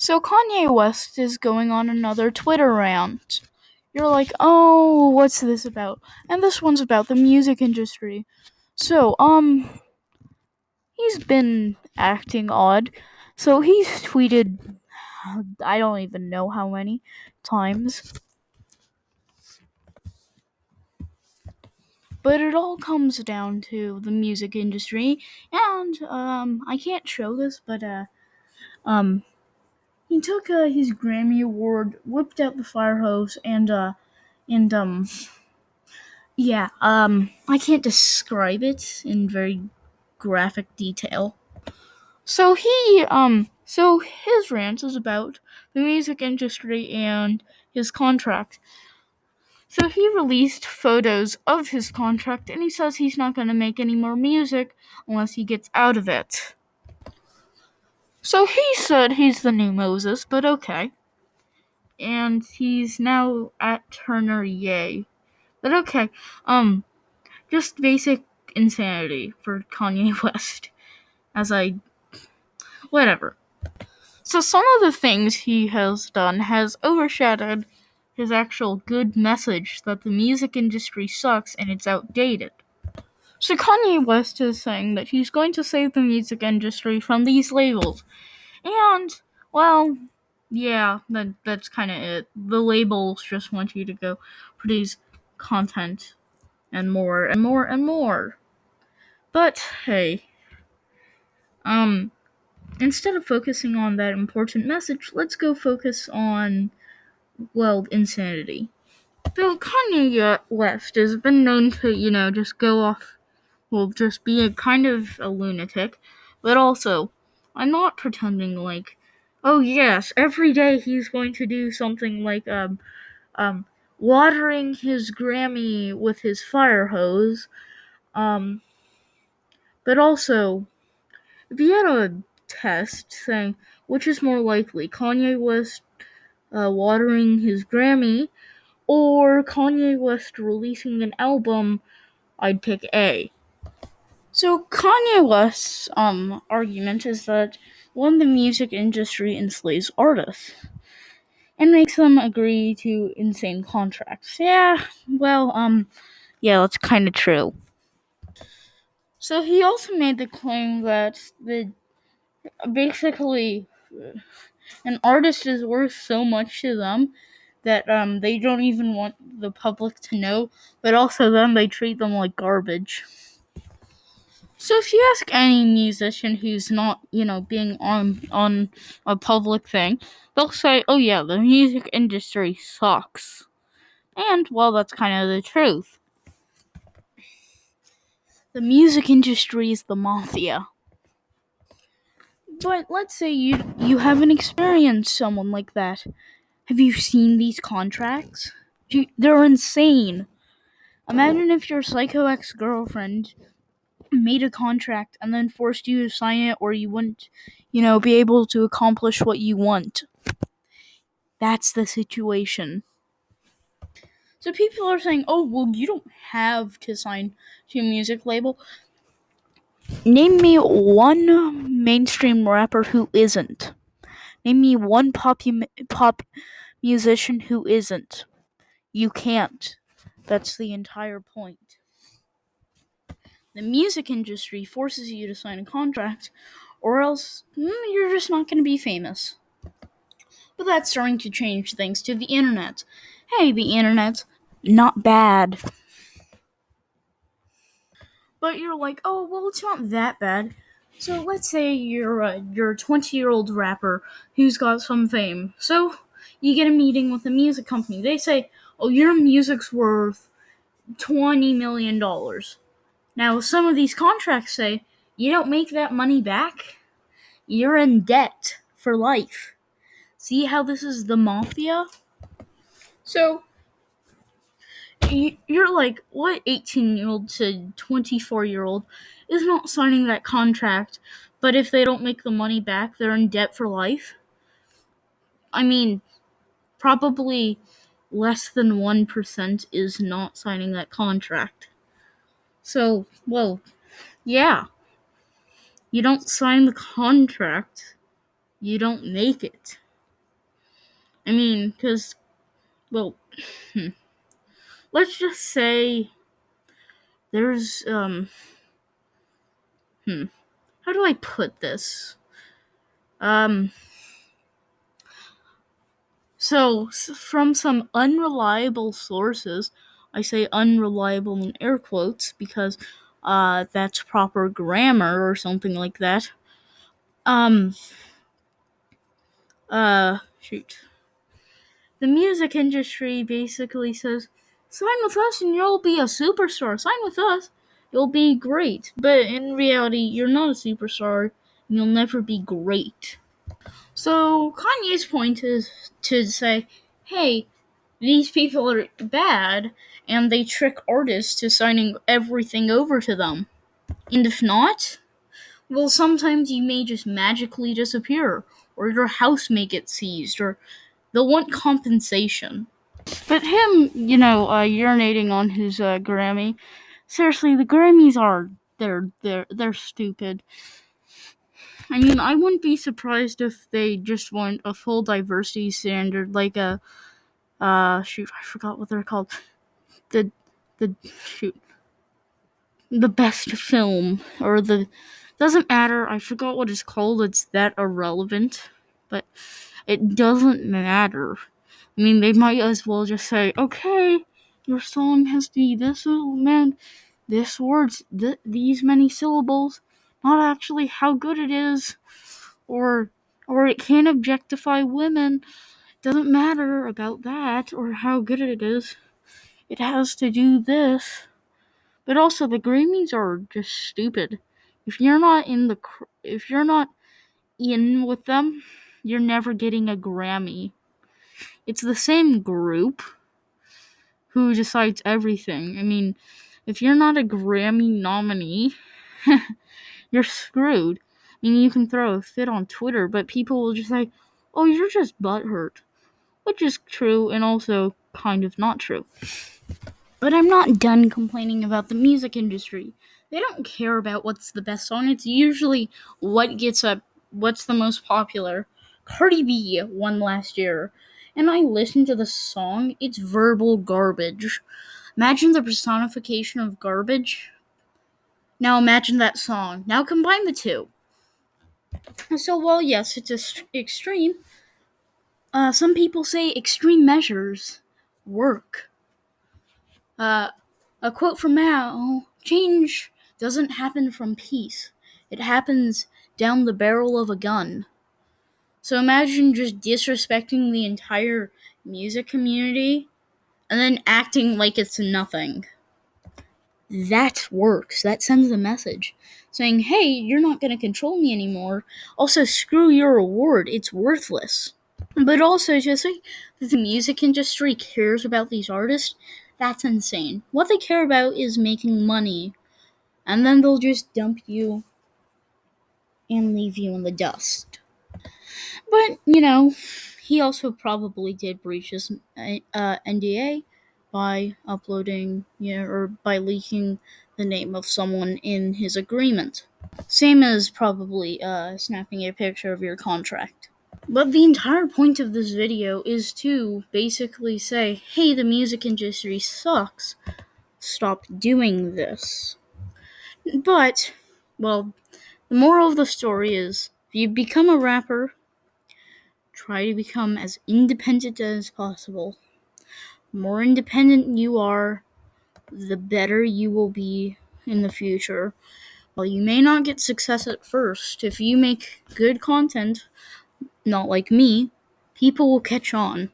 So Kanye West is going on another Twitter rant. You're like, oh, what's this about? And this one's about the music industry. So, he's been acting odd. So he's tweeted, I don't even know how many times. But it all comes down to the music industry. And, I can't show this, but, um, he took his Grammy Award, whipped out the fire hose, and yeah, I can't describe it in very graphic detail. So his rant is about the music industry and his contract. So he released photos of his contract and he says he's not going to make any more music unless he gets out of it. So he said he's the new Moses, but okay. And he's now at Turner, yay. But okay, just basic insanity for Kanye West. Whatever. So some of the things he has done has overshadowed his actual good message that the music industry sucks and it's outdated. So Kanye West is saying that he's going to save the music industry from these labels. And, well, yeah, that's kind of it. The labels just want you to go produce content and more and more and more. But hey, instead of focusing on that important message, let's go focus on, well, insanity. So Kanye West has been known to, just go off, well, just be a kind of a lunatic, but also, I'm not pretending like, oh yes, every day he's going to do something like, um, watering his Grammy with his fire hose, um, but also, if you had a test saying which is more likely, Kanye West watering his Grammy or Kanye West releasing an album, I'd pick A. So Kanye West's argument is that one, the music industry enslaves artists and makes them agree to insane contracts. Yeah, that's kind of true. So he also made the claim that basically an artist is worth so much to them that they don't even want the public to know, but also then they treat them like garbage. So if you ask any musician who's not, being on a public thing, they'll say, "Oh yeah, the music industry sucks." And well, that's kind of the truth. The music industry is the mafia. But let's say you haven't experienced someone like that. Have you seen these contracts? They're insane. Imagine if your psycho ex-girlfriend made a contract and then forced you to sign it or you wouldn't, be able to accomplish what you want. That's the situation. So people are saying, oh, well, you don't have to sign to a music label. Name me one mainstream rapper who isn't. Name me one pop musician who isn't. You can't. That's the entire point. The music industry forces you to sign a contract, or else you're just not going to be famous. But that's starting to change thanks to the internet. Hey, the internet's not bad. But you're like, oh, well, it's not that bad. So let's say you're a 20-year-old rapper who's got some fame. So you get a meeting with a music company. They say, oh, your music's worth $20 million. Now, some of these contracts say, you don't make that money back, you're in debt for life. See how this is the mafia? So, you're like, what 18-year-old to 24-year-old is not signing that contract, but if they don't make the money back, they're in debt for life? I mean, probably less than 1% is not signing that contract. So, well, yeah. You don't sign the contract, you don't make it. I mean, because, well, let's just say there's, how do I put this? Um, so, from some unreliable sources, I say unreliable in air quotes because, that's proper grammar or something like that. Um, shoot. The music industry basically says, sign with us and you'll be a superstar. Sign with us, you'll be great. But in reality, you're not a superstar and you'll never be great. So Kanye's point is to say, hey, these people are bad and they trick artists to signing everything over to them. And if not, well, sometimes you may just magically disappear, or your house may get seized, or they'll want compensation. But him, urinating on his Grammy. Seriously, the Grammys are they're stupid. I mean, I wouldn't be surprised if they just want a full diversity standard, like shoot, I forgot what they're called. The the shoot the best film or the doesn't matter. I forgot what it's called. It's that irrelevant, but it doesn't matter. I mean, they might as well just say, okay, your song has to be this man, this words, these many syllables, not actually how good it is, or it can't objectify women. Doesn't matter about that or how good it is. It has to do this. But also, the Grammys are just stupid. If you're not in with them, you're never getting a Grammy. It's the same group who decides everything. I mean, if you're not a Grammy nominee, you're screwed. I mean, you can throw a fit on Twitter, but people will just say, oh, you're just butthurt. Which is true and also kind of not true. But I'm not done complaining about the music industry. They don't care about what's the best song. It's usually what's the most popular. Cardi B won last year, and I listened to the song. It's verbal garbage. Imagine the personification of garbage. Now imagine that song. Now combine the two. So, while yes, it's extreme, some people say extreme measures work. A quote from Mao: change doesn't happen from peace. It happens down the barrel of a gun. So imagine just disrespecting the entire music community and then acting like it's nothing. That works. That sends a message saying, hey, you're not going to control me anymore. Also, screw your award. It's worthless. But also, just like the music industry cares about these artists, that's insane. What they care about is making money, and then they'll just dump you and leave you in the dust. But, he also probably did breach his NDA by uploading, or by leaking the name of someone in his agreement. Same as probably snapping a picture of your contract. But the entire point of this video is to basically say, hey, the music industry sucks. Stop doing this. But, well, the moral of the story is, if you become a rapper, try to become as independent as possible. The more independent you are, the better you will be in the future. While you may not get success at first, if you make good content, not like me, people will catch on.